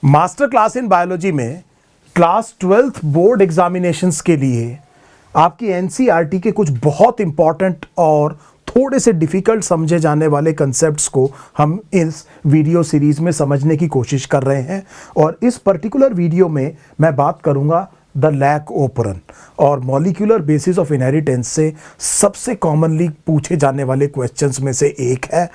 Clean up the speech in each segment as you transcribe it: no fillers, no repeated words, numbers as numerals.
Master class in biology में class 12th board examinations के लिए आपकी एनसीईआरटी के कुछ बहुत इंपॉर्टेंट और थोड़े से डिफ़िकल्ट समझे जाने वाले कंसेप्ट्स को हम इस वीडियो सीरीज़ में समझने की कोशिश कर रहे हैं। और इस पर्टिकुलर वीडियो में मैं बात करूंगा द लैक ओपरन और मॉलिक्यूलर बेसिस ऑफ इनहेरिटेंस से सबसे कॉमनली पूछे जाने वाले क्वेश्चंस में से एक है।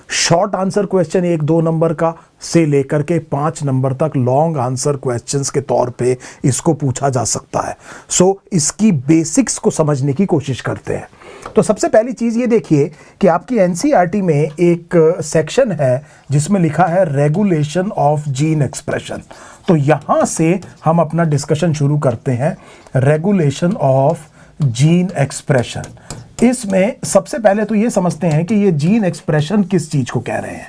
शॉर्ट आंसर क्वेश्चन 1-2 नंबर का से लेकर के 5 नंबर तक लॉन्ग आंसर क्वेश्चंस के तौर पे इसको पूछा जा सकता है। सो इसकी बेसिक्स को समझने की कोशिश करते हैं। तो सबसे पहली चीज़ ये देखिए कि आपकी एनसीईआरटी में एक सेक्शन है जिसमें लिखा है रेगुलेशन ऑफ जीन एक्सप्रेशन। तो यहाँ से हम अपना डिस्कशन शुरू करते हैं। रेगुलेशन ऑफ जीन एक्सप्रेशन, इसमें सबसे पहले तो ये समझते हैं कि ये जीन एक्सप्रेशन किस चीज़ को कह रहे हैं।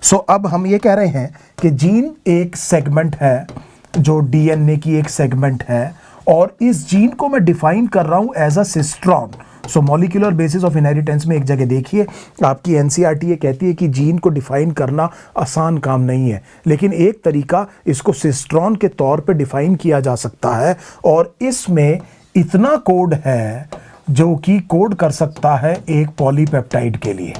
सो अब हम ये कह रहे हैं कि जीन एक सेगमेंट है जो डीएनए की एक सेगमेंट है और इस जीन को मैं डिफाइन कर रहा हूँ as a cistron. So molecular basis of inheritance में एक जगह देखिए आपकी एनसीईआरटी ये कहती है कि जीन को डिफाइन करना आसान काम नहीं है, लेकिन एक तरीका इसको सिस्ट्रॉन के तौर पे डिफाइन किया जा सकता है और इसमें इतना कोड है जो कि कोड कर सकता है एक पॉलीपेप्टाइड के लिए।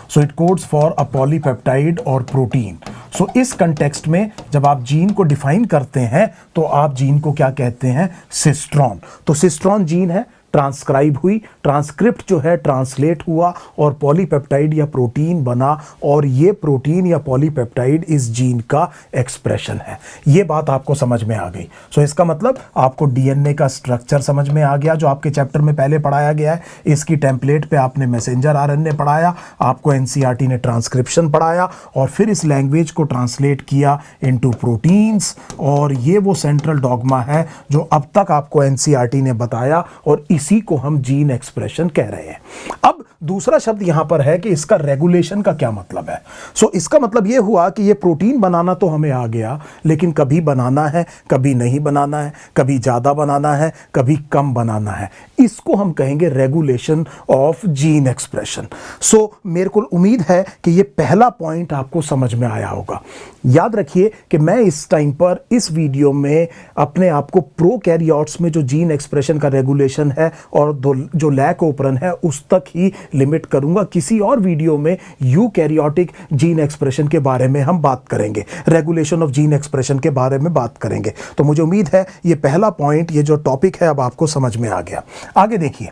So it codes for a polypeptide और प्रोटीन। सो इस कंटेक्स्ट में जब आप जीन को डिफाइन करते हैं तो आप जीन को क्या कहते हैं? सिस्ट्रॉन। तो सिस्ट्रॉन जीन है, ट्रांसक्राइब हुई, ट्रांसक्रिप्ट जो है ट्रांसलेट हुआ और पॉलीपेप्टाइड या प्रोटीन बना और ये प्रोटीन या पॉलीपेप्टाइड इस जीन का एक्सप्रेशन है। ये बात आपको समझ में आ गई। सो इसका मतलब आपको डीएनए का स्ट्रक्चर समझ में आ गया जो आपके चैप्टर में पहले पढ़ाया गया है। इसकी टेम्पलेट पे आपने मैसेंजर आरएनए पढ़ाया, आपको एनसीईआरटी ने ट्रांसक्रिप्शन पढ़ाया और फिर इस लैंग्वेज को ट्रांसलेट किया इनटू प्रोटीन्स। और ये वो सेंट्रल डॉगमा है जो अब तक आपको एनसीईआरटी ने बताया और इसी को हम जीन एक्सप्रेशन कह रहे हैं। अब दूसरा शब्द यहां पर है कि इसका रेगुलेशन का क्या मतलब है। सो इसका मतलब यह हुआ कि ये प्रोटीन बनाना तो हमें आ गया, लेकिन कभी बनाना है, कभी नहीं बनाना है, कभी ज्यादा बनाना है, कभी कम बनाना है। इसको हम कहेंगे रेगुलेशन ऑफ जीन एक्सप्रेशन। सो मेरे को उम्मीद है कि ये पहला पॉइंट आपको समझ में आया होगा। याद रखिए कि मैं इस टाइम पर इस वीडियो में अपने आप को प्रोकैरियोट्स में जो जीन एक्सप्रेशन का रेगुलेशन है और जो लैक ओपरन है उस तक ही लिमिट करूंगा। किसी और वीडियो में यूकैरियोटिक जीन एक्सप्रेशन के बारे में हम बात करेंगे, रेगुलेशन ऑफ जीन एक्सप्रेशन के बारे में बात करेंगे। तो मुझे उम्मीद है ये पहला पॉइंट, ये जो टॉपिक है अब आपको समझ में आ गया। आगे देखिए,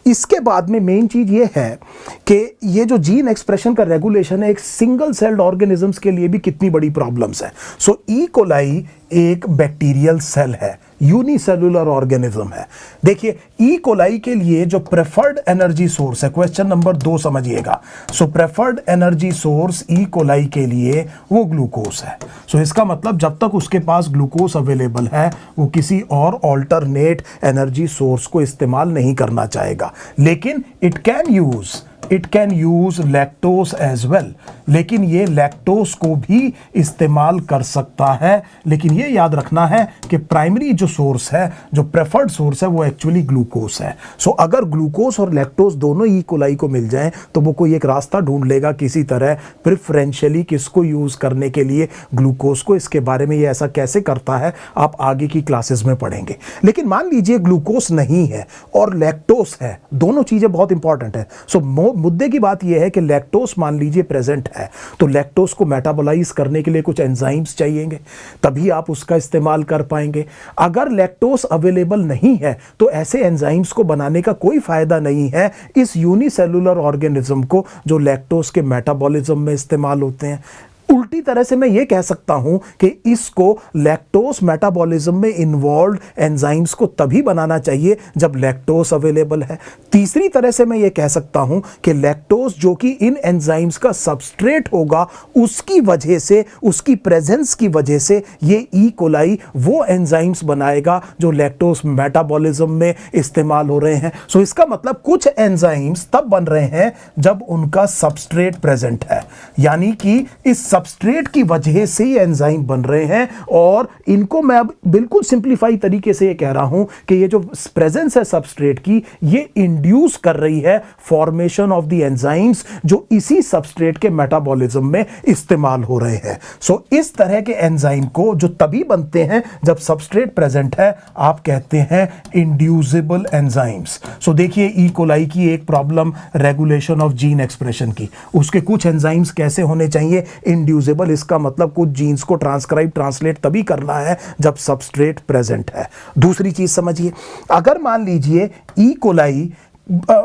इसके बाद में मेन चीज ये है कि ये जो जीन एक्सप्रेशन का रेगुलेशन है एक सिंगल सेल्ड ऑर्गेनिजम्स के लिए भी कितनी बड़ी प्रॉब्लम्स है। सो ई कोलाई एक बैक्टीरियल सेल है, यूनिसेलुलर ऑर्गेनिज्म है। देखिए ई कोलाई के लिए जो प्रेफर्ड एनर्जी सोर्स है, क्वेश्चन नंबर 2 समझिएगा। So preferred energy source E coli के लिए वो ग्लूकोज है। सो इसका मतलब जब तक उसके पास ग्लूकोज अवेलेबल है वो किसी और ऑल्टरनेट एनर्जी सोर्स को इस्तेमाल नहीं करना चाहेगा, लेकिन it can use lactose as well. लेकिन ये लैक्टोज को भी इस्तेमाल कर सकता है, लेकिन ये याद रखना है कि प्राइमरी जो सोर्स है, जो प्रेफर्ड सोर्स है, वो एक्चुअली ग्लूकोज है। सो अगर ग्लूकोज और लैक्टोज दोनों ई कोलाई को मिल जाएं तो वो कोई एक रास्ता ढूंढ लेगा किसी तरह प्रेफरेंशियली किसको यूज करने के लिए, ग्लूकोज को। इसके बारे में ये ऐसा कैसे करता है आप आगे की क्लासेस में पढ़ेंगे। लेकिन मान लीजिए ग्लूकोज नहीं है और लैक्टोज है, दोनों चीजें बहुत इंपॉर्टेंट है। सो मुद्दे की बात यह है कि लैक्टोज मान लीजिए प्रेजेंट है, तो लैक्टोज को मेटाबोलाइज करने के लिए कुछ एंजाइम्स चाहिएंगे, तभी आप उसका इस्तेमाल कर पाएंगे। अगर लैक्टोज अवेलेबल नहीं है तो ऐसे एंजाइम्स को बनाने का कोई फायदा नहीं है इस यूनिसेलुलर ऑर्गेनिज्म को जो लैक्टोज के मेटाबॉलिज्म में इस्तेमाल होते हैं। उल्टी तरह से मैं ये कह सकता हूं कि इसको लैक्टोज मेटाबॉलिज्म में इन्वॉल्व एंजाइम्स को तभी बनाना चाहिए जब लैक्टोज अवेलेबल है। तीसरी तरह से मैं ये कह सकता हूं कि लैक्टोज जो कि इन एंजाइम्स का सबस्ट्रेट होगा, उसकी वजह से, उसकी प्रेजेंस की वजह से ये ई कोलाई वो एंजाइम्स बनाएगा जो लैक्टोज मेटाबॉलिज्म में इस्तेमाल हो रहे हैं। सो इसका मतलब कुछ एंजाइम्स तब बन रहे हैं जब उनका सबस्ट्रेट प्रेजेंट है, यानी कि इस सबस्ट्रेट की वजह से ये एंजाइम बन रहे हैं, और इनको मैं अब बिल्कुल सिंप्लीफाई तरीके से ये कह रहा हूं कि ये जो प्रेजेंस है सबस्ट्रेट की, ये इंड्यूस कर रही है फॉर्मेशन ऑफ द एंजाइम्स जो इसी सबस्ट्रेट के मेटाबॉलिज्म में इस्तेमाल हो रहे हैं। सो इस तरह के एंजाइम को जो तभी बनते हैं जब सबस्ट्रेट प्रेजेंट है, आप कहते हैं इंड्यूसिबल एंजाइम्स। सो देखिए ई कोलाई की एक problem regulation of gene expression की, उसके कुछ एंजाइम्स कैसे होने चाहिए, इंड्यूसिबल। इसका मतलब कुछ जीन्स को ट्रांसलेट तभी करना है जब सबस्ट्रेट प्रेजेंट है। दूसरी चीज समझिए, अगर मान लीजिए ई कोलाई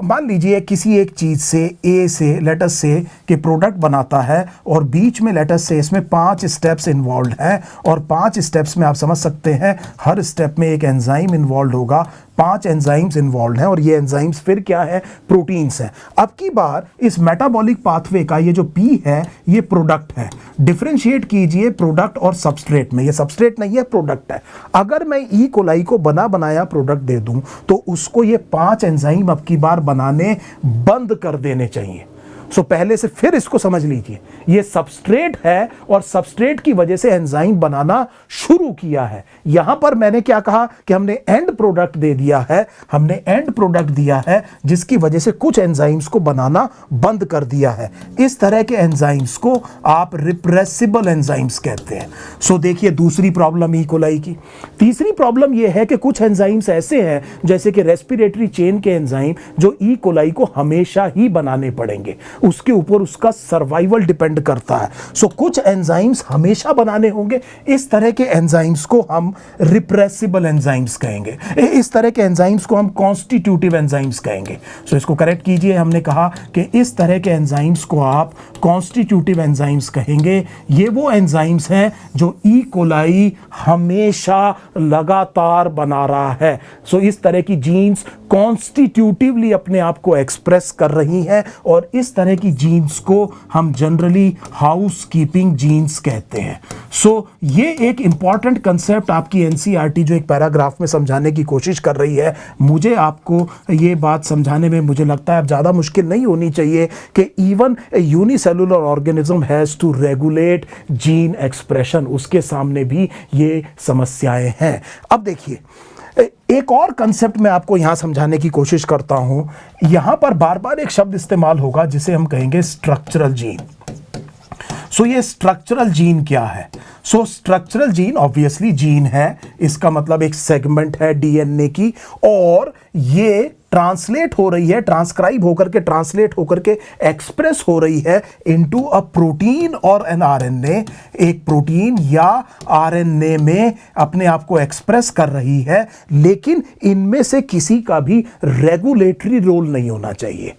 मान लीजिए किसी एक चीज से ए से लेटस से के प्रोडक्ट बनाता है, और बीच में लेटस से इसमें 5 स्टेप्स इन्वॉल्व हैं, और 5 स्टेप्स में आप समझ सकते हैं हर स्टेप में एक एंजाइम इन्वॉल्व होगा, 5 एंजाइम्स इन्वॉल्व हैं, और ये एंजाइम्स फिर क्या है, प्रोटीन्स हैं। अब की बार इस मेटाबॉलिक पाथवे का ये जो पी है ये प्रोडक्ट है। डिफरेंशिएट कीजिए प्रोडक्ट और सबस्ट्रेट में, ये सबस्ट्रेट नहीं है, प्रोडक्ट है। अगर मैं ई कोलाई को बना बनाया प्रोडक्ट दे दूं तो उसको ये 5 एंजाइम अब की बार बनाने बंद कर देने चाहिए। सो पहले से फिर इसको समझ लीजिए, ये सबस्ट्रेट है और सबस्ट्रेट की वजह से एंजाइम बनाना शुरू किया है। यहां पर मैंने क्या कहा कि हमने एंड प्रोडक्ट दे दिया है, हमने एंड प्रोडक्ट दिया है जिसकी वजह से कुछ एंजाइम्स को बनाना बंद कर दिया है। इस तरह के एंजाइम्स को आप रिप्रेसिबल एंजाइम्स कहते हैं। सो देखिए दूसरी प्रॉब्लम ई कोलाई की। तीसरी प्रॉब्लम यह है कि कुछ एंजाइम्स ऐसे हैं जैसे कि रेस्पिरेटरी चेन के एंजाइम जो ई कोलाई को हमेशा ही बनाने पड़ेंगे, उसके ऊपर उसका सर्वाइवल डिपेंड करता है। सो कुछ एंजाइम्स हमेशा बनाने होंगे, इस तरह के एंजाइम्स को हम रिप्रेसिबल एंजाइम्स कहेंगे, इस तरह के एंजाइम्स को हम कॉन्स्टिट्यूटिव एंजाइम्स कहेंगे। सो इसको करेक्ट कीजिए, हमने कहा कि इस तरह के एंजाइम्स को आप कॉन्स्टिट्यूटिव एंजाइम्स कहेंगे। ये वो एंजाइम्स हैं जो ई कोलाई हमेशा लगातार बना रहा है। सो इस तरह की जीन्स कॉन्स्टिट्यूटिवली अपने आप को एक्सप्रेस कर रही हैं, और इस तरह की जीन्स को हम जनरली हाउस कीपिंग जीन्स कहते हैं। सो ये एक इंपॉर्टेंट कंसेप्ट आपकी एनसीईआरटी जो एक पैराग्राफ में समझाने की कोशिश कर रही है, मुझे आपको ये बात समझाने में मुझे लगता है अब ज़्यादा मुश्किल नहीं होनी चाहिए कि even a unicellular organism has to regulate gene expression, उसके सामने भी ये समस्याएं हैं। अब देखिए एक और कंसेप्ट मैं आपको यहां समझाने की कोशिश करता हूं। यहां पर बार बार एक शब्द इस्तेमाल होगा जिसे हम कहेंगे स्ट्रक्चरल जीन। सो ये स्ट्रक्चरल जीन क्या है? सो स्ट्रक्चरल जीन ऑब्वियसली जीन है, इसका मतलब एक सेगमेंट है डीएनए की, और ये ट्रांसलेट हो रही है, ट्रांसक्राइब होकर के ट्रांसलेट होकर के एक्सप्रेस हो रही है इनटू अ प्रोटीन और एन आरएनए। एक प्रोटीन या आरएनए में अपने आप को एक्सप्रेस कर रही है, लेकिन इनमें से किसी का भी रेगुलेटरी रोल नहीं होना चाहिए।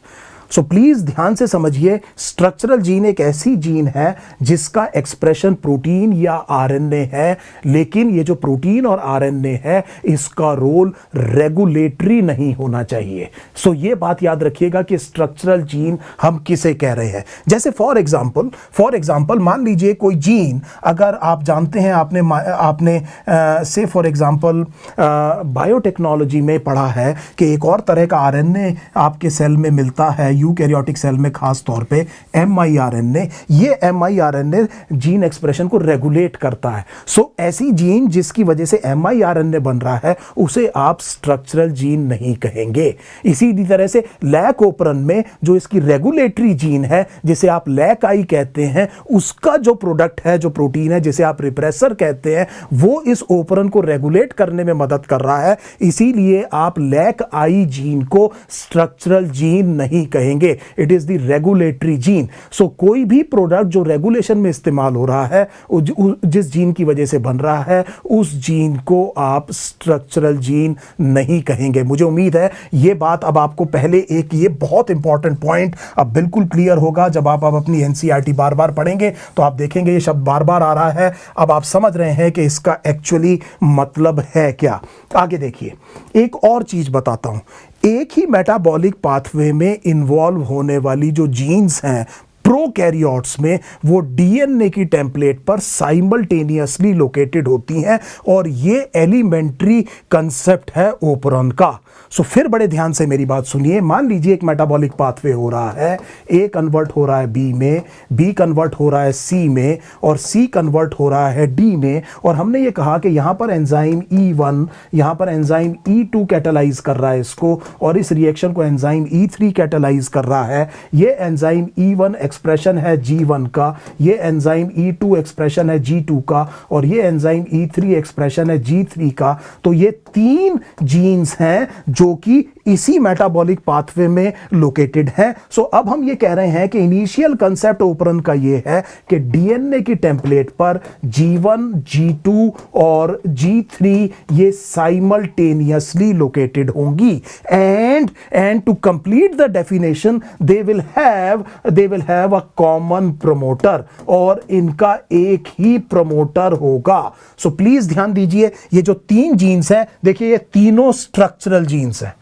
सो प्लीज ध्यान से समझिए, स्ट्रक्चरल जीन एक ऐसी जीन है जिसका एक्सप्रेशन प्रोटीन या आरएनए है, लेकिन ये जो प्रोटीन और आरएनए है इसका रोल रेगुलेटरी नहीं होना चाहिए। सो ये बात याद रखिएगा कि स्ट्रक्चरल जीन हम किसे कह रहे हैं। जैसे फॉर एग्जांपल मान लीजिए कोई जीन, अगर आप जानते हैं, आपने से फॉर एग्जांपल बायोटेक्नोलॉजी में पढ़ा है कि एक और तरह का आरएनए आपके सेल में मिलता है, यूकैरियोटिक सेल में खास तौर पे mRNA। ये mRNA जीन एक्सप्रेशन को रेगुलेट करता है। सो ऐसी जीन जिसकी वजह से mRNA बन रहा है उसे आप स्ट्रक्चरल जीन नहीं कहेंगे। इसी तरह से लैक ओपरन में जो इसकी रेगुलेटरी जीन है जिसे आप लैक आई कहते हैं, उसका जो प्रोडक्ट है, जो प्रोटीन है जिसे आप रिप्रेसर कहते हैं, वो इस ओपरन को रेगुलेट करने में मदद कर रहा है। इसीलिए आप लैक आई जीन को स्ट्रक्चरल जीन नहीं कहेंगे, it is the regulatory gene. So कोई भी प्रोडक्ट जो रेगुलेशन में इस्तेमाल हो रहा है, जिस जीन की वजह से बन रहा है, उस जीन को आप स्ट्रक्चरल जीन नहीं कहेंगे। मुझे उम्मीद है ये बात अब आपको पहले एक ये बहुत इंपॉर्टेंट पॉइंट अब बिल्कुल क्लियर होगा। जब आप अपनी एनसीईआरटी बार बार पढ़ेंगे तो आप देखेंगे ये शब्द बार बार आ रहा है, अब आप समझ रहे हैं कि इसका एक्चुअली मतलब है क्या। आगे देखिए, एक और चीज बताता हूं। एक ही मेटाबॉलिक पाथवे में इन्वॉल्व होने वाली जो जीन्स हैं प्रोकैरियोट्स में वो डीएनए की टेम्पलेट पर साइमल्टेनियसली लोकेटेड होती हैं और ये एलिमेंट्री कंसेप्ट है ओपरॉन का। सो फिर बड़े ध्यान से मेरी बात सुनिए। मान लीजिए एक मेटाबॉलिक पाथवे हो रहा है, ए कन्वर्ट हो रहा है बी में, बी कन्वर्ट हो रहा है सी में और सी कन्वर्ट हो रहा है डी में, और हमने ये कहा कि यहां पर एंजाइम E1, यहां पर एंजाइम E2 कैटालाइज कर रहा है इसको, और इस रिएक्शन को एंजाइम E3 कैटालाइज कर रहा है। ये एंजाइम E1 एक्सप्रेशन है G1 का, ये एंजाइम E2 एक्सप्रेशन है G2 का, और ये एंजाइम E3 एक्सप्रेशन है G3 का। तो ये 3 जीन्स हैं जो कि इसी मेटाबॉलिक पाथवे में लोकेटेड है। सो अब हम ये कह रहे हैं कि इनिशियल कंसेप्ट ओपरन का ये है कि डीएनए की टेम्पलेट पर G1, G2 और G3 ये साइमल्टेनियसली लोकेटेड होंगी, and to complete the definition they will have a common promoter, और इनका एक ही प्रमोटर होगा। सो प्लीज ध्यान दीजिए, ये जो 3 जीन्स हैं, देखिए ये तीनों स्ट्रक्चरल जीन्स हैं।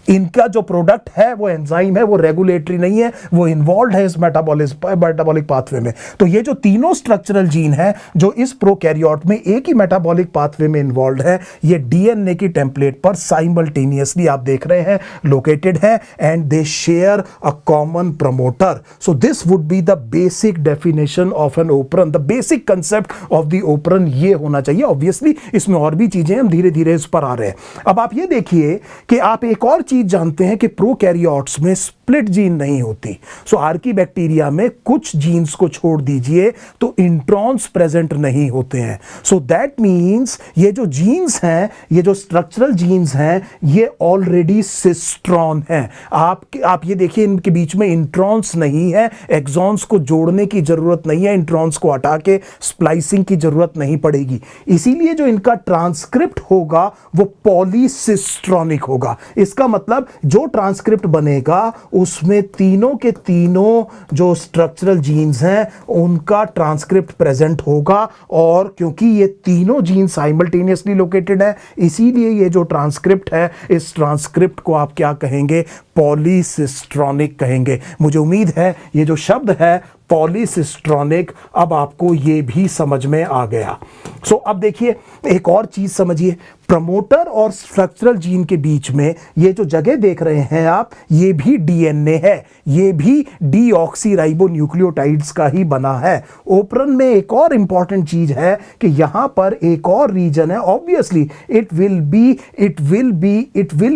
इनका जो प्रोडक्ट है वो एंजाइम है, वो रेगुलेटरी नहीं है, वो इन्वॉल्व है इस मेटाबॉलिक पाथवे में। तो ये जो तीनों स्ट्रक्चरल जीन है जो इस प्रोकैरियोट में एक ही मेटाबॉलिक पाथवे में इन्वॉल्व है, ये डीएनए की टेम्पलेट पर साइमल्टेनियसली आप देख रहे हैं लोकेटेड है, and they share a common promoter. So this would be the basic definition of an operon, the basic concept of the operon ये होना चाहिए। ऑब्वियसली इसमें और भी चीजें हम धीरे धीरे इस पर आ रहे हैं। अब आप ये देखिए कि आप एक और चीज जानते हैं कि प्रोकैरियोट्स में स्प्लिट जीन नहीं होती। सो आर्कीबैक्टीरिया में कुछ जीन्स को छोड़ दीजिए तो इंट्रॉन्स प्रेजेंट नहीं होते हैं। सो दैट मींस ये जो जीन्स हैं, ये जो स्ट्रक्चरल जीन्स हैं, ये ऑलरेडी सिस्ट्रॉन हैं। आप ये देखिए, इनके बीच में इंट्रॉन्स नहीं है, एक्सॉन्स को जोड़ने की जरूरत नहीं है, इंट्रॉन्स को हटा के स्प्लाइसिंग की जरूरत नहीं पड़ेगी। इसीलिए जो इनका ट्रांसक्रिप्ट होगा वो पॉलीसिस्ट्रॉनिक होगा। इसका मतलब जो ट्रांसक्रिप्ट बनेगा उसमें तीनों के तीनों जो स्ट्रक्चरल जीन्स हैं उनका ट्रांसक्रिप्ट प्रेजेंट होगा, और क्योंकि ये तीनों जीन साइमल्टेनियसली लोकेटेड है, इसीलिए ये जो ट्रांसक्रिप्ट है, इस ट्रांसक्रिप्ट को आप क्या कहेंगे? पॉलीसिस्ट्रॉनिक कहेंगे। मुझे उम्मीद है ये जो शब्द है पॉलीसिस्ट्रॉनिक अब आपको ये भी समझ में आ गया। सो अब देखिए एक और चीज समझिए, प्रमोटर और स्ट्रक्चरल जीन के बीच में ये जो जगह देख रहे हैं आप, ये भी डीएनए है, ये भी डीऑक्सीराइबोन्यूक्लियोटाइड्स का ही बना है। ओपरन में एक और इंपॉर्टेंट चीज है कि यहां पर एक और रीजन है। Obviously it will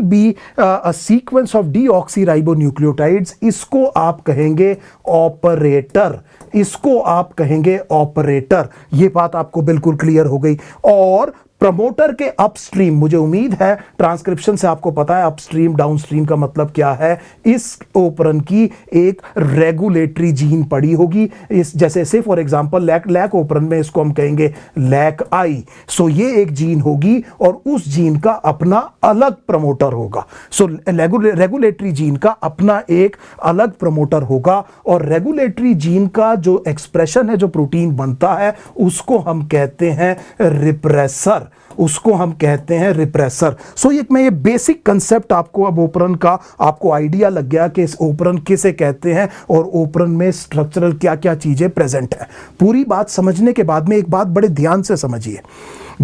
be a sequence of deoxyribonucleotides. इसको आप कहेंगे ऑपरेटर, इसको आप कहेंगे ऑपरेटर। ये बात आपको बिल्कुल क्लियर हो गई। और प्रमोटर के अपस्ट्रीम, मुझे उम्मीद है ट्रांसक्रिप्शन से आपको पता है अपस्ट्रीम डाउनस्ट्रीम का मतलब क्या है। इस ओपरन की एक रेगुलेटरी जीन पड़ी होगी, इस जैसे से फॉर एग्जांपल लैक ओपरन में इसको हम कहेंगे लैक आई। सो ये एक जीन होगी और उस जीन का अपना अलग प्रमोटर होगा। सो रेगुलेटरी जीन का अपना एक अलग प्रमोटर होगा, और रेगुलेटरी जीन का जो एक्सप्रेशन है, जो प्रोटीन बनता है, उसको हम कहते हैं रिप्रेसर, उसको हम कहते हैं रिप्रेसर। सो मैं ये बेसिक कंसेप्ट आपको अब ओपरन का आपको आइडिया लग गया कि इस ओपरन किसे कहते हैं और ओपरन में स्ट्रक्चरल क्या क्या चीजें प्रेजेंट है। पूरी बात समझने के बाद में एक बात बड़े ध्यान से समझिए,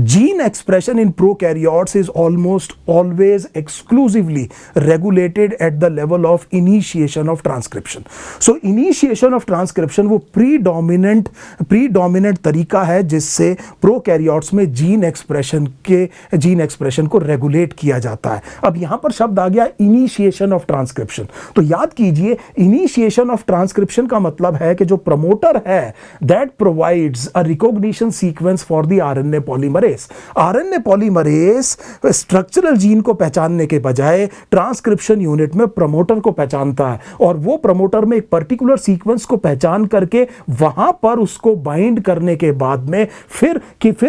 gene expression in prokaryotes is almost always exclusively regulated at the level of initiation of transcription. So initiation of transcription वो predominant तरीका है जिससे prokaryotes में gene expression को regulate किया जाता है। अब यहां पर शब्द आ गया initiation of transcription। तो याद कीजिए initiation of transcription का मतलब है कि जो promoter है that provides a recognition sequence for the RNA polymerase। RNA polymerase structural gene को पहचानने के बजाय ट्रांसक्रिप्शन यूनिट में प्रमोटर को पहचानता है, और वो प्रमोटर में एक पर्टिकुलर सीक्वेंस को पहचान करके वहां पर उसको बाइंड करने के बाद में फिर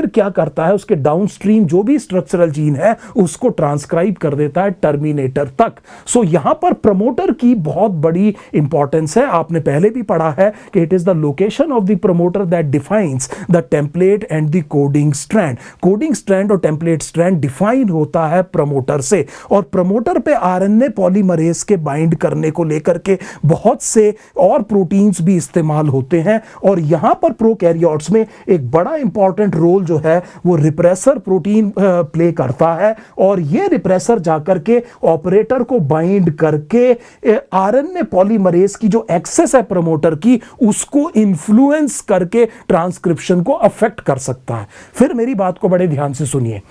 क्या करता है, उसके डाउनस्ट्रीम जो भी स्ट्रक्चरल जीन है उसको ट्रांसक्राइब कर देता है टर्मिनेटर तक। सो यहां पर प्रमोटर की बहुत बड़ी इंपॉर्टेंस है। आपने पहले भी पढ़ा है कि it is the location of the promoter that defines the template and the coding strand. Coding strand और टेम्पलेट स्ट्रैंड डिफाइन होता है प्रमोटर से, और प्रमोटर पे आरएनए पॉलीमरेज के बाइंड करने को लेकर के बहुत से और प्रोटीन्स भी इस्तेमाल होते हैं। और यहां पर प्रोकैरियोट्स में एक बड़ा इंपॉर्टेंट रोल जो है वो रिप्रेसर प्रोटीन प्ले करता है, और ये रिप्रेसर जाकर के ऑपरेटर को बाइंड करके आरएनए पॉलीमरेज की जो एक्सेस है प्रमोटर की उसको इन्फ्लुएंस करके ट्रांसक्रिप्शन को अफेक्ट कर सकता है। फिर मेरी बात को बड़े ध्यान से सुनिए,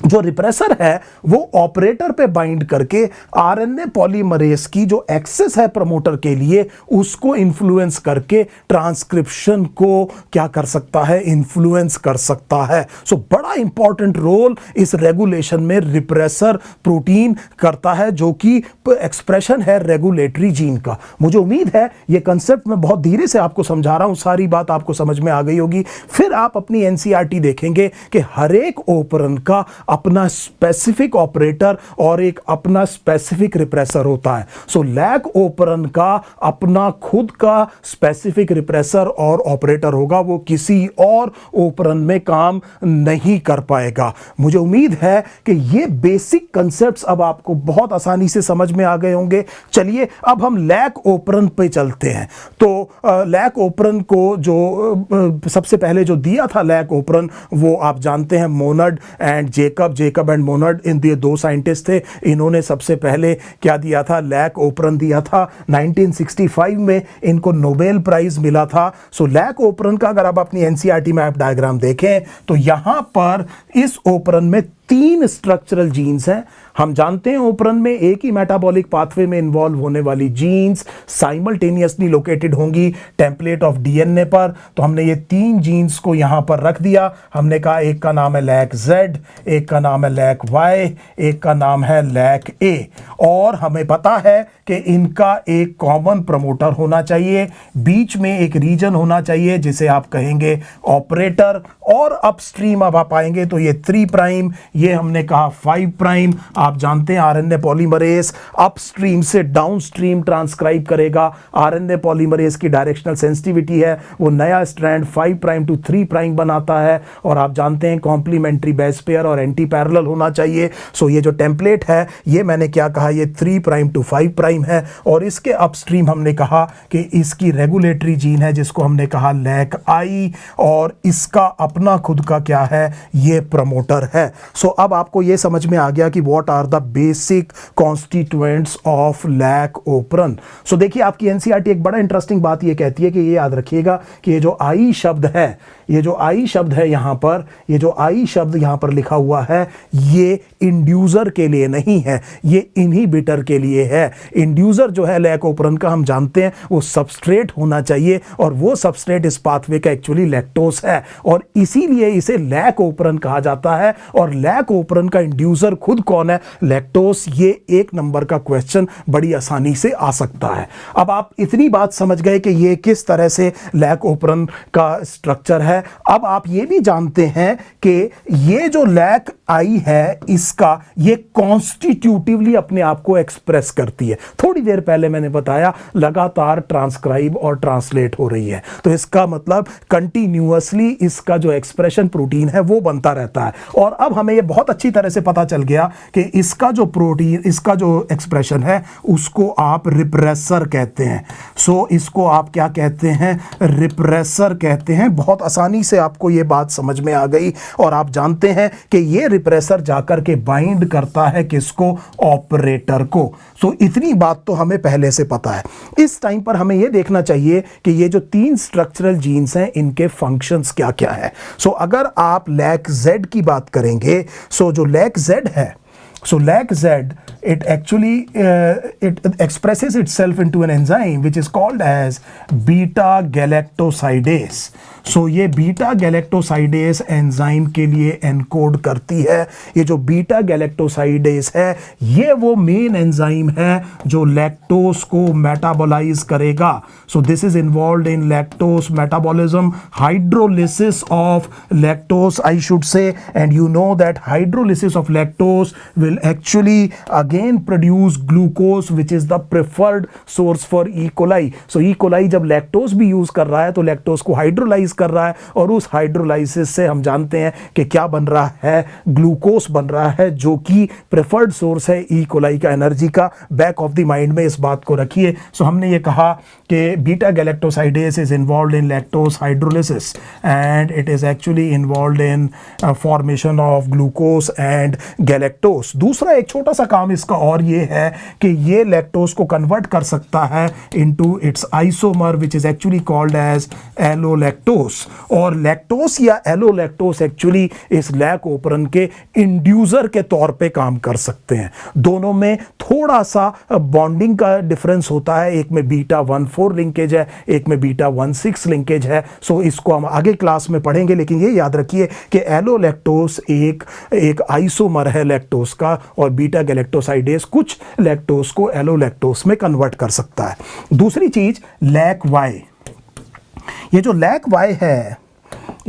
जो रिप्रेसर है वो ऑपरेटर पे बाइंड करके आरएनए पॉलीमरेज की जो एक्सेस है प्रमोटर के लिए उसको इन्फ्लुएंस करके ट्रांसक्रिप्शन को क्या कर सकता है, इन्फ्लुएंस कर सकता है। सो बड़ा इंपॉर्टेंट रोल इस रेगुलेशन में रिप्रेसर प्रोटीन करता है, जो कि एक्सप्रेशन है रेगुलेटरी जीन का। मुझे उम्मीद है ये कंसेप्ट मैं बहुत धीरे से आपको समझा रहा हूं, सारी बात आपको समझ में आ गई होगी। फिर आप अपनी एनसीईआरटी देखेंगे कि हर एक ओपरन का अपना स्पेसिफिक ऑपरेटर और एक अपना स्पेसिफिक रिप्रेसर होता है। सो लैक ओपरन का अपना खुद का स्पेसिफिक रिप्रेसर और ऑपरेटर होगा, वो किसी और ओपरन में काम नहीं कर पाएगा। मुझे उम्मीद है कि ये बेसिक कंसेप्ट्स अब आपको बहुत आसानी से समझ में आ गए होंगे। चलिए अब हम लैक ओपरन पे चलते हैं। तो लैक ओपरन को जो सबसे पहले जो दिया था लैक ओपरन, वो आप जानते हैं मोनड एंड जेकब एंड मोनड, इन ये दो साइंटिस्ट थे। इन्होंने सबसे पहले क्या दिया था, लैक ओपरन दिया था। 1965 में इनको नोबेल प्राइज मिला था। सो लैक ओपरन का अगर आप अपनी एनसीईआरटी मैप डायग्राम देखें तो यहां पर इस ओपरन में 3 स्ट्रक्चरल जीन्स हैं। हम जानते हैं ओपरन में एक ही मेटाबॉलिक पाथवे में इन्वॉल्व होने वाली जीन्स साइमल्टेनियसली लोकेटेड होंगी टेम्पलेट ऑफ डीएनए पर। तो हमने ये 3 जीन्स को यहां पर रख दिया। हमने कहा एक का नाम है लैक जेड, एक का नाम है लैक वाई, एक का नाम है लैक ए। और हमें पता है कि इनका एक कॉमन प्रमोटर होना चाहिए, बीच में एक रीजन होना चाहिए जिसे आप कहेंगे ऑपरेटर, और अपस्ट्रीम अब आप आएंगे तो ये 3 प्राइम, ये हमने कहा 5 प्राइम। आप जानते हैं आरएनए पॉलीमरेज अपस्ट्रीम से डाउनस्ट्रीम ट्रांसक्राइब करेगा। आरएनए पॉलीमरेज की डायरेक्शनल सेंसिटिविटी है, वो नया स्ट्रैंड 5 प्राइम टू 3 प्राइम बनाता है। और आप जानते हैं कॉम्प्लीमेंट्री बेस पेयर और एंटी पैरेलल होना चाहिए। सो ये जो टेम्पलेट है ये मैंने क्या कहा, ये 3 प्राइम टू 5 प्राइम है। और इसके अपस्ट्रीम हमने कहा कि इसकी रेगुलेटरी जीन है जिसको हमने कहा लैक आई, और इसका अपना खुद का क्या है, ये प्रमोटर है। सो अब आपको ये समझ में आ गया कि what are the basic constituents of lac operon. So देखिए आपकी एनसीईआरटी एक बड़ा इंटरेस्टिंग बात ये कहती है कि ये याद रखिएगा कि ये जो आई शब्द है, ये जो आई शब्द है यहां पर, ये जो आई शब्द यहां पर लिखा हुआ है, ये इंड्यूसर के लिए नहीं है, ये इनहिबिटर के लिए है। इंड्यूसर जो है लैक ओपरन का हम जानते हैं वो सबस्ट्रेट होना चाहिए, और वो सबस्ट्रेट इस पाथवे का एक्चुअली लैक्टोस है, और इसीलिए इसे लैक ओपरन कहा जाता है। और लैक ओपरन का इंड्यूसर खुद कौन है, लैक्टोस। ये 1 नंबर का क्वेश्चन बड़ी आसानी से आ सकता है। अब आप इतनी बात समझ गए कि ये किस तरह से लैक ओपरन का स्ट्रक्चर है। अब आप ये भी जानते हैं कि ये जो लैक आई है इसका ये कॉन्स्टिट्यूटिवली अपने आप को एक्सप्रेस करती है। थोड़ी देर पहले मैंने बताया लगातार ट्रांसक्राइब और ट्रांसलेट हो रही है, तो इसका मतलब कंटिन्यूअसली इसका जो एक्सप्रेशन प्रोटीन है वो बनता रहता है। और अब हमें ये बहुत अच्छी तरह से पता चल गया कि इसका जो प्रोटीन, इसका जो एक्सप्रेशन है उसको आप रिप्रेसर कहते हैं। सो इसको आप क्या कहते हैं, रिप्रेसर कहते हैं। बहुत आसानी से आपको ये बात समझ में आ गई। और आप जानते हैं कि ये रिप्रेसर जाकर के बाइंड करता है किसको, ऑपरेटर को। सो इतनी बात तो हमें पहले से पता है। इस टाइम पर हमें यह देखना चाहिए कि ये जो 3 स्ट्रक्चरल जीन्स हैं इनके फंक्शंस क्या क्या है। सो अगर आप लैक जेड की बात करेंगे, सो जो लैक जेड है, so lac Z, it actually it expresses itself into an enzyme which is called as beta galactosidase. सो ये बीटा गैलेक्टोसाइडेस एंजाइम के लिए एनकोड करती है। ये जो बीटा गैलेक्टोसाइडेस है ये वो मेन एंजाइम है जो लैक्टोस को मेटाबोलाइज करेगा। So this is involved in lactose metabolism, hydrolysis of lactose I should say, and you know that hydrolysis of lactose will actually again produce glucose which is the preferred source for E. coli. So E. coli जब lactose भी use कर रहा है तो lactose को hydrolyse कर रहा है और उस हाइड्रोलाइसिस से हम जानते हैं कि क्या बन रहा है, ग्लूकोज बन रहा है जो कि प्रेफर्ड सोर्स है E. coli का एनर्जी का. बैक ऑफ द माइंड में इस बात को रखिए. सो हमने ये कहा कि beta galactosidase is involved in lactose hydrolysis and it is actually involved in formation of glucose and galactose. दूसरा एक छोटा सा काम इसका और ये है कि ये लैक्टोज को कन्वर्ट कर सकता है into its isomer which is actually called as allolactose. और लैक्टोज या एलोलैक्टोज एक्चुअली इस लैक ओपरन के इंड्यूसर के तौर पे काम कर सकते हैं. दोनों में थोड़ा सा बॉन्डिंग का डिफरेंस होता है. एक में बीटा 1,4 लिंकेज है, एक में बीटा 1,6 लिंकेज है. सो इसको हम आगे क्लास में पढ़ेंगे, लेकिन ये याद रखिए कि एलोलैक्टोज एक आइसोमर है लैक्टोज का और बीटा गैलेक्टोसाइडेस कुछ लैक्टोज को एलोलैक्टोज में कन्वर्ट कर सकता है. दूसरी चीज लैक वाई. ये जो लैक वाई है,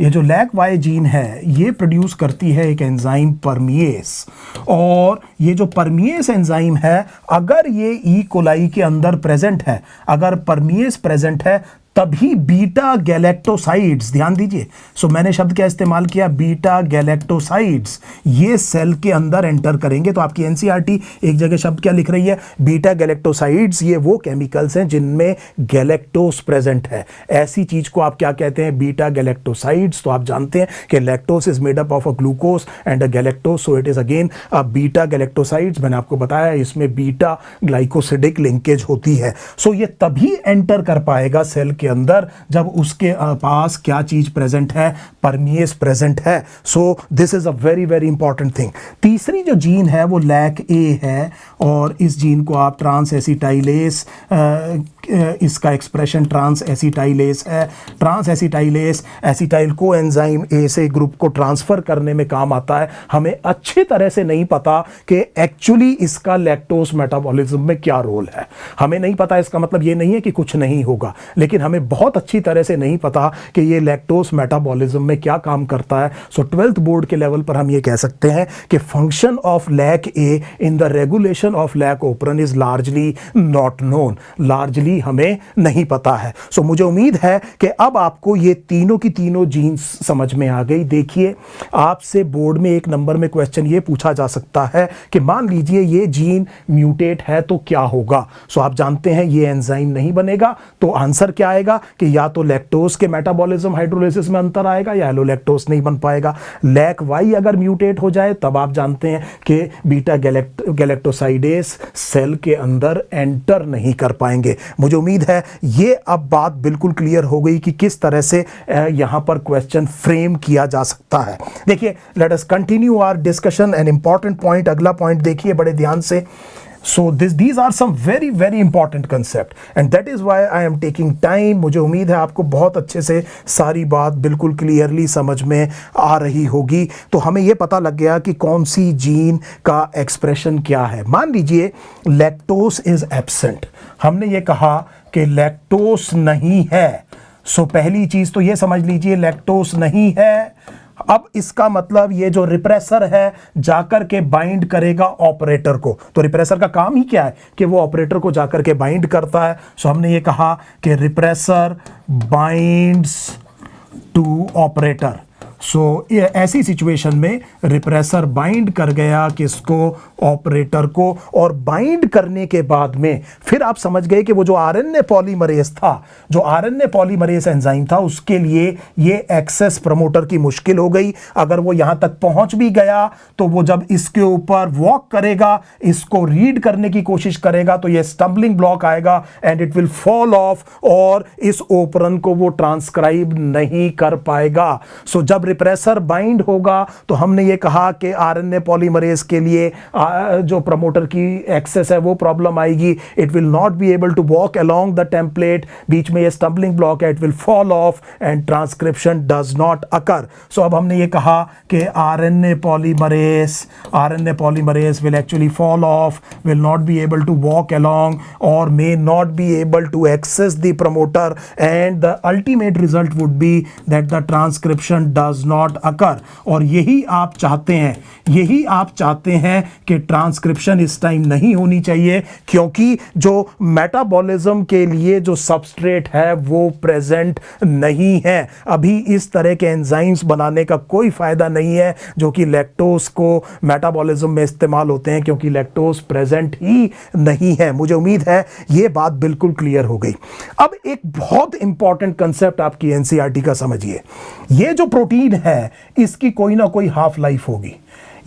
ये जो लैक वाई जीन है, ये प्रोड्यूस करती है एक एंजाइम परमिएस. और ये जो परमिएस एंजाइम है, अगर ये ई कोलाई के अंदर प्रेजेंट है, अगर परमिएस प्रेजेंट है, तभी बीटा गैलेक्टोसाइड्स, ध्यान दीजिए. सो मैंने शब्द क्या इस्तेमाल किया, बीटा गैलेक्टोसाइड्स, ये सेल के अंदर एंटर करेंगे. तो आपकी एनसीईआरटी एक जगह शब्द क्या लिख रही है, बीटा गैलेक्टोसाइड्स. ये वो केमिकल्स हैं जिनमें गैलेक्टोस प्रेजेंट है. ऐसी चीज को आप क्या कहते हैं, बीटा गैलेक्टोसाइड्स. तो आप जानते हैं कि lactose is made up of a glucose and a galactose, so it is again a beta galactosides. मैंने आपको बताया इसमें बीटा ग्लाइकोसिडिक लिंकेज होती है. सो ये तभी एंटर कर पाएगा सेल के अंदर जब उसके पास क्या चीज प्रेजेंट है, परमिएस प्रेजेंट है. So this is a very very important thing. तीसरी जो जीन है वो लैक ए है और इस जीन को आप ट्रांस एसिटाइलेस, इसका एक्सप्रेशन ट्रांस एसिटाइलेस है. ट्रांस एसिटाइलेस एसिटाइल को एंजाइम ए से ग्रुप को ट्रांसफर करने में काम आता है. हमें अच्छी तरह से नहीं पता कि एक्चुअली इसका लैक्टोज मेटाबॉलिज्म में क्या रोल है. हमें नहीं पता. इसका मतलब ये नहीं है कि कुछ नहीं होगा, लेकिन हमें बहुत अच्छी तरह से नहीं पता कि ये लैक्टोज मेटाबॉलिज्म में क्या काम करता है. सो 12th बोर्ड के लेवल पर हम ये कह सकते हैं कि function of lac A in the regulation of lac operon is largely not known. Largely हमें नहीं पता है. सो मुझे उम्मीद है कि अब आपको ये तीनों की तीनों जीन्स समझ में आ गई. देखिए, आपसे बोर्ड में एक नंबर में क्वेश्चन ये पूछा जा सकता है कि मान लीजिए ये जीन म्यूटेट है तो क्या होगा. सो आप जानते हैं ये एंजाइम नहीं बनेगा. तो आंसर क्या आएगा कि या तो लैक्टोज के मेटाबॉलिज्म हाइड्रोलिसिस में अंतर आएगा या एलोलैक्टोज नहीं बन पाएगा. लैक वाई अगर म्यूटेट हो जाए तब आप जानते हैं कि बीटा गैलेक्टोसाइडेस सेल के अंदर एंटर नहीं कर पाएंगे. मुझे उम्मीद है ये अब बात बिल्कुल क्लियर हो गई कि किस तरह से यहां पर क्वेश्चन फ्रेम किया जा सकता है. देखिए, let us continue our discussion. An important point, अगला पॉइंट देखिए बड़े ध्यान से. So these are some very very important concept and that is why I am taking time. मुझे उम्मीद है आपको बहुत अच्छे से सारी बात बिल्कुल क्लियरली समझ में आ रही होगी. तो हमें ये पता लग गया कि कौन सी जीन का एक्सप्रेशन क्या है. मान लीजिए लैक्टोस इज एब्सेंट. हमने ये कहा कि लैक्टोस नहीं है. सो पहली चीज तो ये समझ लीजिए लैक्टोस नहीं है. अब इसका मतलब ये जो रिप्रेसर है जाकर के बाइंड करेगा ऑपरेटर को. तो रिप्रेसर का काम ही क्या है कि वो ऑपरेटर को जाकर के बाइंड करता है. सो हमने ये कहा कि रिप्रेसर बाइंड्स टू ऑपरेटर. सो ऐसी सिचुएशन में रिप्रेसर बाइंड कर गया किसको, ऑपरेटर को. और बाइंड करने के बाद में फिर आप समझ गए कि वो जो आरएनए पॉलीमरेज था, जो आरएनए पॉलीमरेज एंजाइम था, उसके लिए ये एक्सेस प्रमोटर की मुश्किल हो गई. अगर वो यहां तक पहुंच भी गया तो वो जब इसके ऊपर वॉक करेगा, इसको रीड करने की कोशिश करेगा, तो ये स्टम्बलिंग ब्लॉक आएगा and it will fall of और इस ओपरन को वो ट्रांसक्राइब नहीं कर पाएगा. सो जब रिप्रेसर बाइंड होगा तो हमने ये कहा कि आरएनए पॉलीमरेज के लिए जो प्रमोटर की एक्सेस है वो प्रॉब्लम आएगी. It will not be able to walk along the template. बीच में ये स्टम्बलिंग ब्लॉक है, it will fall off and transcription does not occur. So अब हमने ये कहा कि RNA polymerase will actually fall off, will not be able to walk along और may not be able to access the promoter and the ultimate result would be that the transcription does does not अकर। और यही आप चाहते हैं, यही आप चाहते हैं कि ट्रांसक्रिप्शन इस टाइम नहीं होनी चाहिए, क्योंकि जो मेटाबॉलिज्म के लिए जो सबस्ट्रेट है वो प्रेजेंट नहीं है। अभी इस तरह के एंजाइम्स बनाने का कोई फायदा नहीं है जो कि लैक्टोज को मेटाबॉलिज्म में इस्तेमाल होते हैं, क्योंकि लैक्टोज प्रेजेंट ही नहीं है। मुझे उम्मीद है ये बात बिल्कुल क्लियर हो गई। अब एक बहुत इंपॉर्टेंट कंसेप्ट आपकी एनसीईआरटी का समझिए। ये जो प्रोटीन है इसकी कोई ना कोई हाफ लाइफ होगी।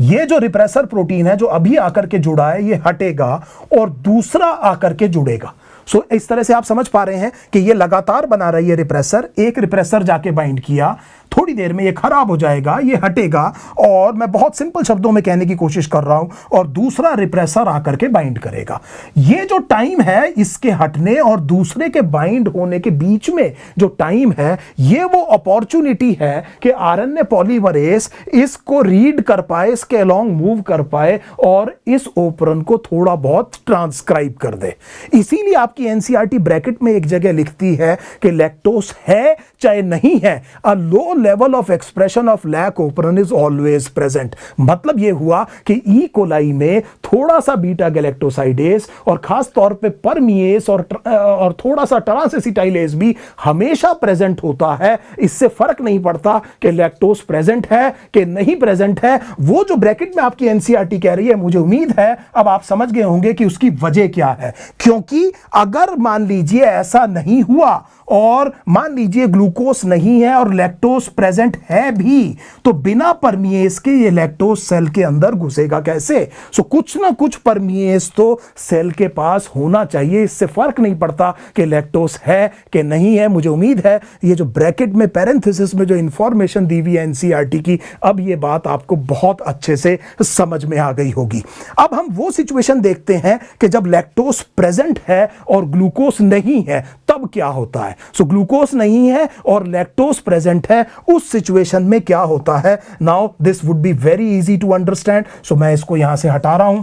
ये जो रिप्रेसर प्रोटीन है जो अभी आकर के जुड़ा है ये हटेगा और दूसरा आकर के जुड़ेगा। सो इस तरह से आप समझ पा रहे हैं कि ये लगातार बना रही है रिप्रेसर। एक रिप्रेसर जाके बाइंड किया, थोड़ी देर में ये खराब हो जाएगा, ये हटेगा, और मैं बहुत सिंपल शब्दों में कहने की कोशिश कर रहा हूं, और दूसरा रिप्रेसर आकर के बाइंड करेगा। ये जो टाइम है इसके हटने और दूसरे के बाइंड होने के बीच में जो टाइम है, ये वो अपॉर्चुनिटी है कि आरएनए पॉलीमरेज इसको रीड कर पाए, इसके अलोंग मूव कर पाए और इस ओपरन को थोड़ा बहुत ट्रांसक्राइब कर दे। इसीलिए आपकी एनसीईआरटी ब्रैकेट में एक जगह लिखती है कि लैक्टोज है चाहे नहीं है, a low level of expression of lac operon is always present. मतलब यह हुआ कि ई कोलाई में थोड़ा सा बीटा गैलेक्टोसाइडेज और खास तौर पे परमिएज और थोड़ा सा ट्रांसएसिटाइलेज भी हमेशा प्रेजेंट होता है। इससे फर्क नहीं पड़ता कि लैक्टोज प्रेजेंट है कि नहीं प्रेजेंट है। वो जो ब्रैकेट में आपकी एनसीईआरटी कह रही है, मुझे उम्मीद है अब आप समझ गए होंगे कि उसकी वजह क्या है। क्योंकि अगर मान लीजिए ऐसा नहीं हुआ और मान लीजिए ग्लूकोज नहीं है और लैक्टोज प्रेजेंट है भी, तो बिना परमिएज के ये लैक्टोज सेल के अंदर घुसेगा कैसे? सो कुछ ना कुछ परमिएज तो सेल के पास होना चाहिए। इससे फर्क नहीं पड़ता कि लैक्टोज है कि नहीं है। मुझे उम्मीद है ये जो ब्रैकेट में पैरेंथेसिस में जो इंफॉर्मेशन दी हुई है एनसीईआरटी की, अब ये बात आपको बहुत अच्छे से समझ में आ गई होगी। अब हम वो सिचुएशन देखते हैं कि जब लैक्टोज प्रेजेंट है और ग्लूकोज नहीं है, तब क्या होता है। सो ग्लूकोज नहीं है और लैक्टोज प्रेजेंट है, उस सिचुएशन में क्या होता है। Now this would be very easy to understand. So मैं इसको यहां से हटा रहा हूं,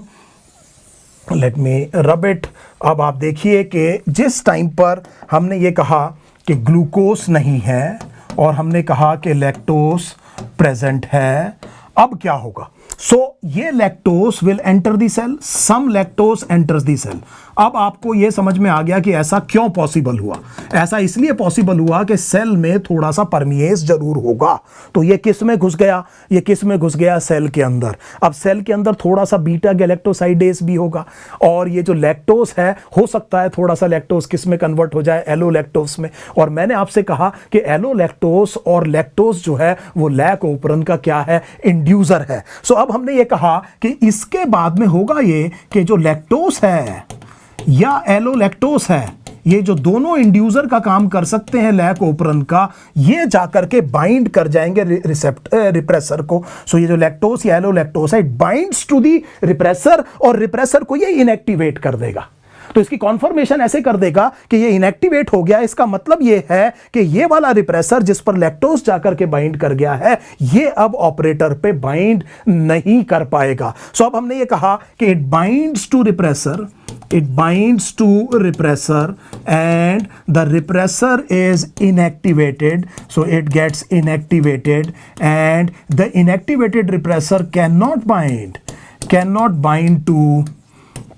लेट मी रब इट। अब आप देखिए कि जिस टाइम पर हमने ये कहा कि ग्लूकोज नहीं है और हमने कहा कि लैक्टोज प्रेजेंट है, अब क्या होगा? सो ये lactose will enter the cell, some lactose enters the cell. अब आपको यह समझ में आ गया कि ऐसा क्यों पॉसिबल हुआ। ऐसा इसलिए पॉसिबल हुआ कि सेल में थोड़ा सा परमिएज जरूर होगा। तो ये किस में घुस गया? ये किस में घुस गया? सेल के अंदर। अब सेल के अंदर थोड़ा सा बीटा गैलेक्टोसाइडेज भी होगा, और ये जो लैक्टोज है हो सकता है थोड़ा सा लैक्टोज किस में कन्वर्ट हो जाए? एलोलैक्टोज में। और मैंने आपसे कहा कि एलोलैक्टोज और लैक्टोज जो है वो लैक ओपरन का क्या है? इंड्यूसर है। सो अब हमने ये कहा कि इसके बाद में होगा ये कि जो लैक्टोज है या एलोलैक्टोज है, ये जो दोनों इंड्यूसर का काम कर सकते हैं लैक ओपरन का, ये जाकर के बाइंड कर जाएंगे रिप्रेसर को। सो ये जो लैक्टोज या एलोलैक्टोज है, it binds to the repressor और रिप्रेसर को ये इनएक्टिवेट कर देगा। तो इसकी कॉन्फर्मेशन ऐसे कर देगा कि ये इनएक्टिवेट हो गया। इसका मतलब ये है कि ये वाला रिप्रेसर जिस पर लैक्टोज जाकर के बाइंड कर गया है, ये अब ऑपरेटर पे बाइंड नहीं कर पाएगा। सो अब हमने ये कहा कि it binds to repressor, it binds to repressor and the repressor is inactivated, so it gets inactivated and the inactivated repressor cannot bind to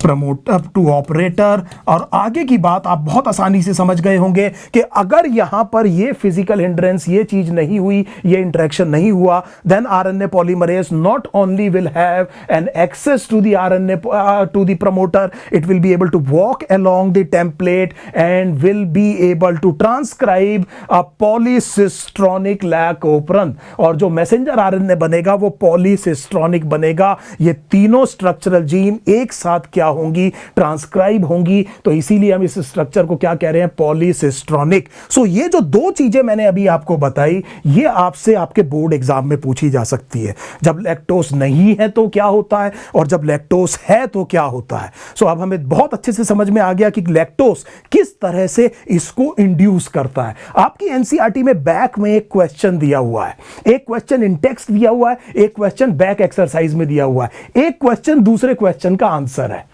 promoter to operator. और आगे की बात आप बहुत आसानी से समझ गए होंगे कि अगर यहां पर ये फिजिकल हिंड्रेंस, ये चीज नहीं हुई, ये इंटरेक्शन नहीं हुआ, then RNA polymerase not only will have an access to the RNA to the promoter, it will be able to walk along the template and will be able to transcribe a polycistronic lac operon. और जो messenger RNA बनेगा वो polycistronic बनेगा। ये तीनों structural gene एक साथ क्या होंगी? ट्रांसक्राइब होंगी। तो इसीलिए हम इस स्ट्रक्चर को क्या कह रहे हैं? पॉलीसिस्ट्रॉनिक। सो ये जो दो चीजें मैंने अभी आपको बताई, ये आपसे आपके बोर्ड एग्जाम में पूछी जा सकती है। जब लैक्टोज नहीं है तो क्या होता है, और जब लैक्टोज है तो क्या होता है। सो अब हमें बहुत अच्छे से समझ में आ गया कि लैक्टोज किस तरह से इसको इंड्यूस करता है। आपकी एनसीईआरटी में बैक में एक क्वेश्चन दिया हुआ है, एक क्वेश्चन इन टेक्स्ट दिया हुआ है, एक क्वेश्चन बैक एक्सरसाइज में दिया हुआ है, एक क्वेश्चन दूसरे क्वेश्चन का आंसर है।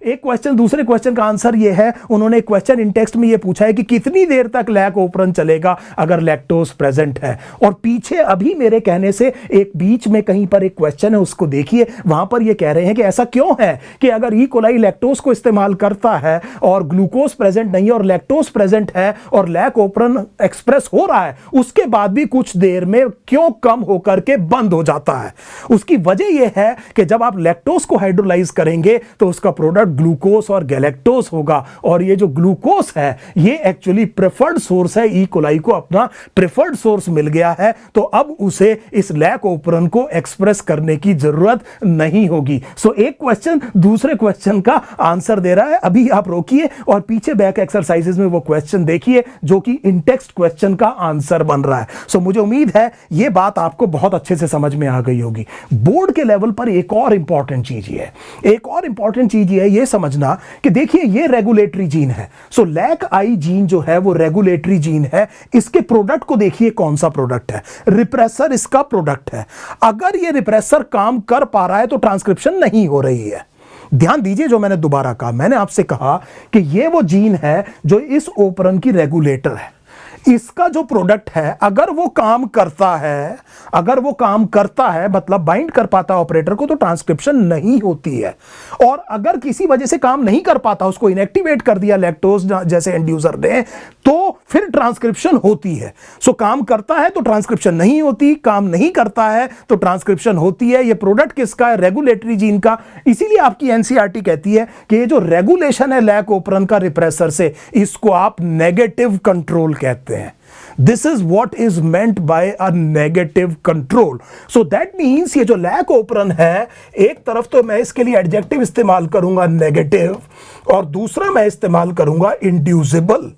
एक क्वेश्चन, दूसरे क्वेश्चन का आंसर ये है, उन्होंने क्वेश्चन इन टेक्स्ट में ये पूछा है कि कितनी देर तक लैक ओपरन चलेगा अगर लैक्टोज प्रेजेंट है। और पीछे अभी मेरे कहने से एक बीच में कहीं पर एक क्वेश्चन है, उसको देखिए, वहां पर ये कह रहे हैं कि ऐसा क्यों है कि अगर ई कोलाई लैक्टोज को इस्तेमाल करता है और ग्लूकोज प्रेजेंट नहीं है और लैक्टोज प्रेजेंट है और लैक ओपरन एक्सप्रेस हो रहा है, उसके बाद भी कुछ देर में क्यों कम होकर के बंद हो जाता है। उसकी वजह यह है कि जब आप लैक्टोज को हाइड्रोलाइज करेंगे तो उसका प्रोडक्ट ग्लूकोज और गैलेक्टोज होगा, और ये जो ग्लूकोज है ये एक्चुअली प्रेफर्ड सोर्स है, ई कोलाई को अपना प्रेफर्ड सोर्स मिल गया है, तो अब उसे इस लैक ओपरन को एक्सप्रेस करने की जरूरत नहीं होगी। एक क्वेश्चन दूसरे क्वेश्चन का आंसर दे रहा है। अभी आप रोकिए और पीछे बैक एक्सरसाइजेस में वो क्वेश्चन देखिए जो कि इन टेक्स्ट क्वेश्चन का आंसर बन रहा है। मुझे उम्मीद है ये बात आपको बहुत अच्छे से समझ में आ गई होगी। बोर्ड के लेवल पर एक और इंपॉर्टेंट चीज ये है, एक और इंपॉर्टेंट चीज ये है, ये समझना कि देखिए ये रेगुलेटरी जीन है। लैक आई जीन जो है वो रेगुलेटरी जीन है। इसके प्रोडक्ट को देखिए कौन सा प्रोडक्ट है, रिप्रेसर इसका प्रोडक्ट है। अगर ये रिप्रेसर काम कर पा रहा है तो ट्रांसक्रिप्शन नहीं हो रही है। ध्यान दीजिए जो मैंने दोबारा कहा, मैंने आपसे कहा कि ये वो जीन है जो इस ओपरन की रेगुलेटर है। इसका जो प्रोडक्ट है अगर वो काम करता है, अगर वो काम करता है मतलब बाइंड कर पाता है ऑपरेटर को, तो ट्रांसक्रिप्शन नहीं होती है। और अगर किसी वजह से काम नहीं कर पाता, उसको इनएक्टिवेट कर दिया लैक्टोज जैसे इंड्यूसर ने, तो फिर ट्रांसक्रिप्शन होती है। काम करता है तो ट्रांसक्रिप्शन नहीं होती, काम नहीं करता है तो ट्रांसक्रिप्शन होती है। ये प्रोडक्ट किसका है? रेगुलेटरी जीन का। इसीलिए आपकी एनसीईआरटी कहती है कि ये जो रेगुलेशन है लैक ओपरन का रिप्रेसर से, इसको आप नेगेटिव कंट्रोल कहते हैं। This is what is meant by a negative control. So that means ये जो लैक ओपरन है, एक तरफ तो मैं इसके लिए एडजेक्टिव इस्तेमाल करूंगा नेगेटिव, और दूसरा मैं इस्तेमाल करूंगा इंड्यूसिबल।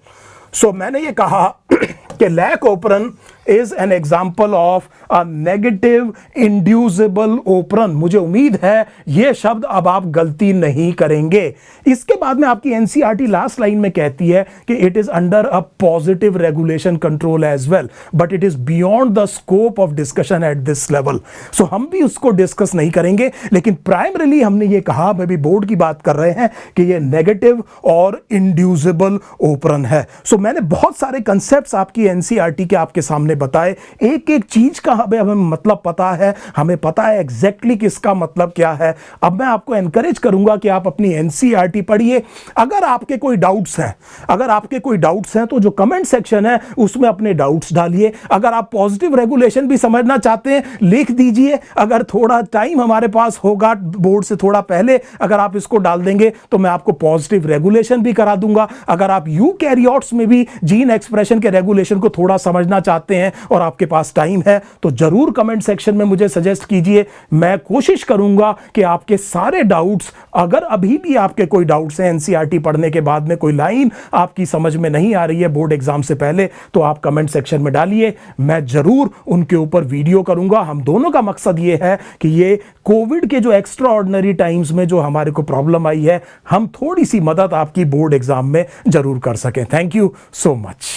मैंने ये कहा कि lac operon is an example of a negative inducible operon। मुझे उम्मीद है ये शब्द अब आप गलती नहीं करेंगे। इसके बाद में आपकी एनसीईआरटी लास्ट लाइन में कहती है कि it is under a positive regulation control as well, but it is beyond the scope of discussion at this level. हम भी उसको डिस्कस नहीं करेंगे, लेकिन प्राइमरीली हमने ये कहा, मैं भी बोर्ड की बात कर रहे हैं, कि ये नेगेटिव और इंड्यूसिबल ओपरन है। मैंने बहुत सारे कंसेप्ट्स आपकी एनसीईआरटी के आपके सामने बताए। एक एक चीज का हमें मतलब पता है, हमें पता है एग्जैक्टली किसका मतलब क्या है। अब मैं आपको एनकरेज करूंगा कि आप अपनी एनसीईआरटी पढ़िए। अगर आपके कोई डाउट्स हैं, अगर आपके कोई डाउट्स हैं तो जो कमेंट सेक्शन है उसमें अपने डाउट्स डालिए। अगर आप पॉजिटिव रेगुलेशन भी समझना चाहते हैं, लिख दीजिए। अगर थोड़ा टाइम हमारे पास होगा बोर्ड से थोड़ा पहले, अगर आप इसको डाल देंगे तो मैं आपको पॉजिटिव रेगुलेशन भी करा दूंगा। अगर आप यूकैरियोट्स में भी जीन एक्सप्रेशन के रेगुलेशन को थोड़ा समझना चाहते हैं और आपके पास टाइम है, तो जरूर कमेंट सेक्शन में मुझे सजेस्ट कीजिए। मैं कोशिश करूंगा कि आपके सारे डाउट्स, अगर अभी भी आपके कोई डाउट्स हैं एनसीईआरटी पढ़ने के बाद में, कोई लाइन आपकी समझ में नहीं आ रही है बोर्ड एग्जाम से पहले, तो आप कमेंट सेक्शन में डालिए। मैं जरूर उनके ऊपर वीडियो करूंगा। हम दोनों का मकसद यह है कि ये कोविड के जो एक्स्ट्रा ऑर्डिनरी टाइम्स में जो हमारे को प्रॉब्लम आई है, हम थोड़ी सी मदद आपकी बोर्ड एग्जाम में जरूर कर सकें। Thank you so much.